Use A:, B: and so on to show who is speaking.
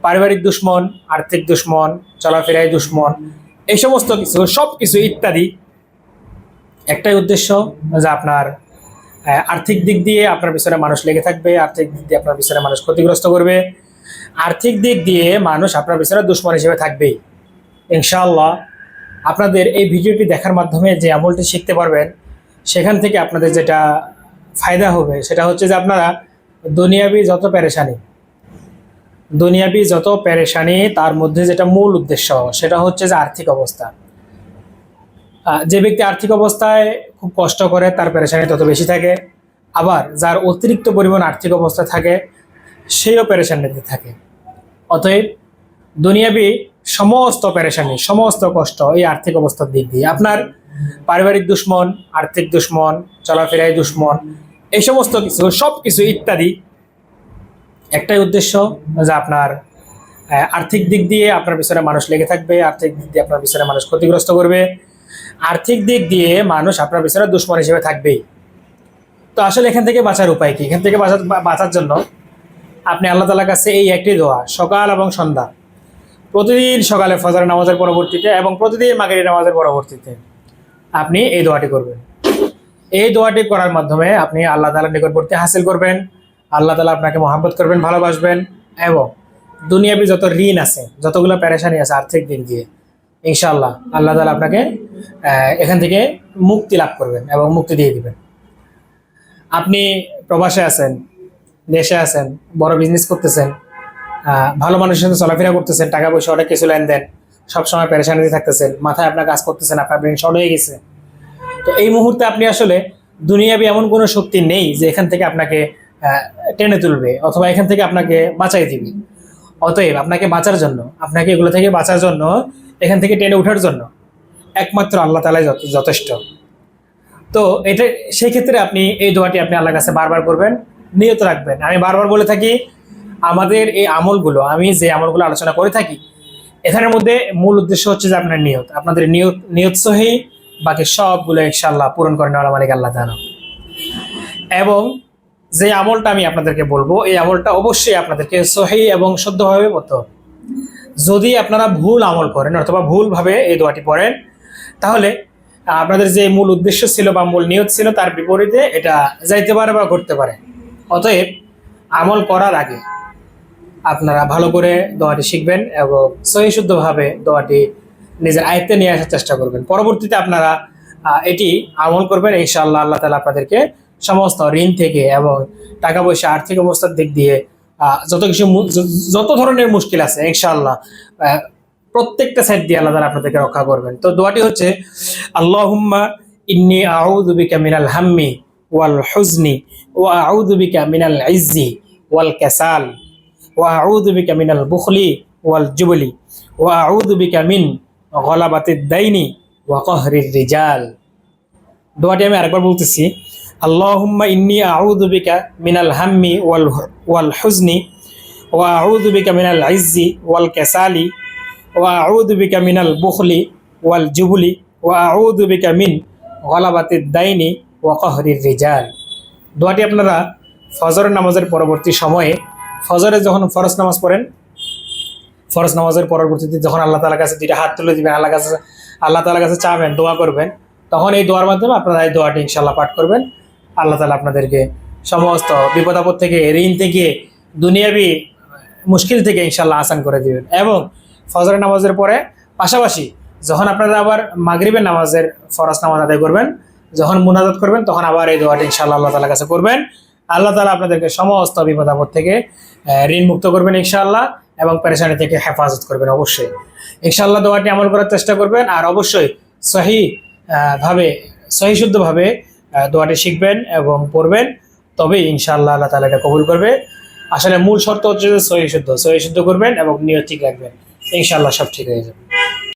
A: পারিবারিক দুশ্মন, আর্থিক দুশ্মন, চলাফেরায় দুশ্মন, এই সমস্ত কিছু সব কিছু ইত্যাদি একটাই উদ্দেশ্য যে আপনার আর্থিক দিক দিয়ে আপনার পিছনে মানুষ লেগে থাকবে, আর্থিক দিক দিয়ে আপনার পিছনে মানুষ ক্ষতিগ্রস্ত করবে, আর্থিক দিক দিয়ে মানুষ আপনার পিছনে দুশ্মন হিসেবে থাকবেই। ইনশাআল্লাহ আপনাদের এই ভিডিওটি দেখার মাধ্যমে যে আমলটি শিখতে পারবেন, সেখান থেকে আপনাদের যেটা ফায়দা হবে সেটা হচ্ছে যে আপনারা দুনিয়াবি যত পেরেশানি তার মধ্যে যেটা মূল উদ্দেশ্য সেটা হচ্ছে যে আর্থিক অবস্থা। যে ব্যক্তি আর্থিক অবস্থায় খুব কষ্ট করে তার পেরেশানি তত বেশি থাকে, আবার যার অতিরিক্ত পরিমাণ আর্থিক অবস্থা থাকে সেও পেরেশানিতে থাকে। অতএব দুনিয়াবি সমস্ত পেরেশানি, সমস্ত কষ্ট এই আর্থিক অবস্থার দিক দিয়ে। আপনার পারিবারিক দুশ্মন, আর্থিক দুশ্মন, চলাফেরায় দুশ্মন, এই সমস্ত কিছু সব কিছু ইত্যাদি একটাই উদ্দেশ্য যে আপনার আর্থিক দিক দিয়ে আপনার পিছনে মানুষ লেগে থাকবে, আর্থিক দিক দিয়ে আপনার পিছনে মানুষ ক্ষতিগ্রস্ত করবে, আর্থিক দিক দিয়ে মানুষ আপনার পিছনে দুশ্মন হিসেবে থাকবেই। তো আসলে এখান থেকে বাঁচার উপায় কি? এখান থেকে বাঁচার জন্য আপনি আল্লাহ তাআলার কাছে এই একটি দোয়া সকাল এবং সন্ধ্যা, প্রতিদিন সকালে ফজর নামাজের পরবর্তীতে এবং প্রতিদিন মাগরিব নামাজের পরবর্তীতে আপনি এই দোয়াটি করবেন। এই দোয়াটি করার মাধ্যমে আপনি আল্লাহ তাআলার নিকটবর্তী হাসিল করবেন, আল্লাহ তাআলা আপনাকে মহব্বত করবেন, ভালোবাসবেন, এবং দুনিয়াবি যত ঋণ আছে, যতগুলো পেরেশানি আছে আর্থিক দিক দিয়ে, ইনশাআল্লাহ আল্লাহ তাআলা আপনাকে এখান থেকে মুক্তি লাভ করবেন এবং মুক্তি দিয়ে দিবেন। আপনি প্রবাসে আছেন, দেশে আছেন, বড় বিজনেস করতেছেন, ভালো মানুষের সাথে চলাফেরা করতেছেন, টাকা পয়সা অনেক কিছু লেনদেন, সবসময় পেরেশানিতে থাকতেছেন, মাথায় আপনার কাজ করতেছেন, আপনার ব্রেন শর্ট হয়ে গেছে। তো এই মুহূর্তে আপনি আসলে দুনিয়াবি এমন কোনো শক্তি নেই যে এখান থেকে আপনাকে টেনে তুলবে অথবা এখান থেকে আপনাকে বাঁচাই দিবে। অতএব আপনাকে বাঁচার জন্য, আপনাকে এগুলো থেকে বাঁচার জন্য, এখান থেকে টেনে ওঠার জন্য একমাত্র আল্লাহ তাআলাই যথেষ্ট। তো এটা সেই ক্ষেত্রে আপনি এই দোয়াটি আপনি আল্লাহর কাছে বারবার করবেন, নিয়ত রাখবেন। আমি বারবার বলে থাকি, আমাদের এই আমলগুলো, আমি যে আমলগুলো আলোচনা করে থাকি, এখানের মধ্যে মূল উদ্দেশ্য হচ্ছে যে আপনার নিয়ত, আপনাদের নিয়ত সহি বাকি সবগুলো ইনশাআল্লাহ পূরণ করে নেওয়ার মালিক আল্লাহ তাআলা। এবং যে আমলটা আমি আপনাদেরকে বলবো, এই আমলটা অবশ্যই আপনাদেরকে সহি এবং শুদ্ধভাবে করতে হবে। যদি আপনারা ভুল আমল করেন অথবা ভুলভাবে এই দোয়াটি পড়েন, তাহলে আপনাদের যে মূল উদ্দেশ্য ছিল বা মূল নিয়ত ছিল তার বিপরীতে এটা যাইতে পারে বা ঘটতে পারে। অতএব আমল করার আগে আপনারা ভালো করে দোয়াটি শিখবেন এবং সহি শুদ্ধভাবে দোয়াটি নিজের আয়ত্তে নিয়ে আসার চেষ্টা করবেন। পরবর্তীতে আপনারা এটি আমল করবেন, ইনশাআল্লাহ আল্লাহ তাআলা আপনাদেরকে সমস্ত ঋণ থেকে এবং টাকা পয়সা, আর্থিক অবস্থার দিক দিয়ে যত ধরনের মুশকিল আছে ইনশাআল্লাহ প্রত্যেকটা সাইড দিয়ে আল্লাহ তাআলা আপনাদেরকে রক্ষা করবেন। তো দোয়াটি হচ্ছে, আল্লাহুম্মা ইন্নী আউযু বিকা মিনাল হাম্মি ওয়াল হুজনি ওয়া আউযু বিকা মিনাল ইজ্জি ওয়াল কাসাল ওয়া আউযু বিকা মিনাল বুখলি ওয়াল জুবলি ওয়া আউযু বিকা মিন গলাবাতিদ দাইনি ওয়া কাহরির রিজাল। দোয়াটি আমি আরেকবার বলতেছি, আল্লাহুম্মা ইন্নী আউযু বিকা মিনাল হাম্মি ওয়াল হুজনি ওয়া আউযু বিকা মিনাল ইজ্জি ওয়াল কাসালি ওয়া আউযু বিকা মিনাল বুখলি ওয়াল জুবলি ওয়া আউযু বিকা মিন গলাবাতিদ দাইনি ওয়া কাহরির রিজাল। দোয়াটি আপনারা ফজরের নামাজের পরবর্তী সময়ে, ফজরে যখন ফরজ নামাজ পড়েন, ফরজ নামাজের পরবর্তীতে যখন আল্লাহ তাআলার কাছে দুইটা হাত তুলে দিবেন, আল্লাহ তাআলার কাছে চাবেন, দোয়া করবেন, তখন এই দোয়ার মাধ্যমে আপনারা এই দোয়াটি ইনশাআল্লাহ পাঠ করবেন। আল্লাহ তাআলা আপনাদেরকে সমস্ত বিপদ আপদ থেকে, ঋণ থেকে, দুনিয়াবি মুশকিল থেকে ইনশাআল্লাহ আসান করে দিবেন। এবং ফজরের নামাজের পরে পাশাপাশি যখন আপনারা আবার মাগরিবের নামাজের ফরজ নামাজ আদায় করবেন, যখন মুনাজাত করবেন, তখন আবার এই দোয়াটি ইনশাআল্লাহ আল্লাহ তাআলার কাছে করবেন। আল্লাহ তাআলা আপনাদেরকে সমস্ত বিপদ আপদ থেকে ঋণ মুক্ত করবেন ইনশাআল্লাহ, এবং পেরেশানি থেকে হেফাজত করবেন অবশ্যই। ইনশাআল্লাহ দোয়াটি আমল করার চেষ্টা করবেন, আর অবশ্যই সহি শুদ্ধভাবে দোয়াটি শিখবেন এবং পড়বেন, তবেই ইনশাআল্লাহ আল্লাহ তাআলা এটা কবুল করবে। আসলে মূল শর্ত হচ্ছে যে সহি শুদ্ধ করবেন এবং নিয়ত ঠিক রাখবেন, ইনশাআল্লাহ সব ঠিক হয়ে যাবে।